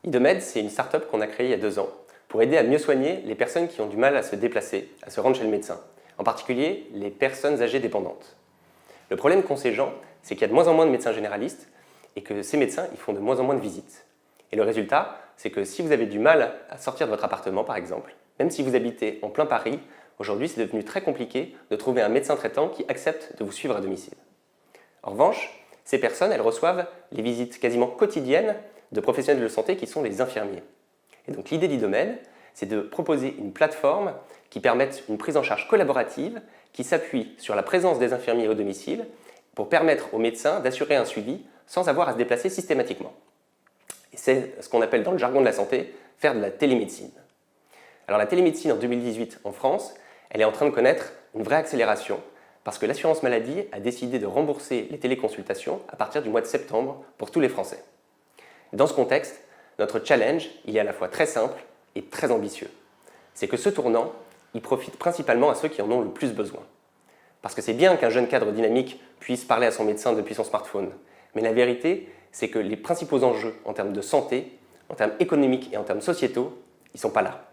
IDOMED, c'est une start-up qu'on a créée il y a 2 ans pour aider à mieux soigner les personnes qui ont du mal à se déplacer, à se rendre chez le médecin, en particulier les personnes âgées dépendantes. Le problème qu'ont ces gens, c'est qu'il y a de moins en moins de médecins généralistes et que ces médecins ils font de moins en moins de visites. Et le résultat, c'est que si vous avez du mal à sortir de votre appartement, par exemple, même si vous habitez en plein Paris, aujourd'hui c'est devenu très compliqué de trouver un médecin traitant qui accepte de vous suivre à domicile. En revanche, ces personnes, elles reçoivent les visites quasiment quotidiennes de professionnels de santé qui sont les infirmiers. Et donc l'idée d'IDOMED, c'est de proposer une plateforme qui permette une prise en charge collaborative qui s'appuie sur la présence des infirmiers au domicile pour permettre aux médecins d'assurer un suivi sans avoir à se déplacer systématiquement. Et c'est ce qu'on appelle dans le jargon de la santé faire de la télémédecine. Alors la télémédecine en 2018 en France, elle est en train de connaître une vraie accélération parce que l'assurance maladie a décidé de rembourser les téléconsultations à partir du mois de septembre pour tous les Français. Dans ce contexte, notre challenge, il est à la fois très simple et très ambitieux. C'est que ce tournant, il profite principalement à ceux qui en ont le plus besoin. Parce que c'est bien qu'un jeune cadre dynamique puisse parler à son médecin depuis son smartphone. Mais la vérité, c'est que les principaux enjeux en termes de santé, en termes économiques et en termes sociétaux, ils ne sont pas là.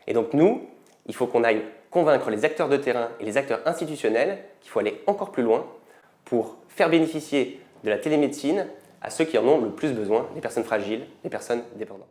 Et donc nous, il faut qu'on aille convaincre les acteurs de terrain et les acteurs institutionnels qu'il faut aller encore plus loin pour faire bénéficier de la télémédecine à ceux qui en ont le plus besoin, les personnes fragiles, les personnes dépendantes.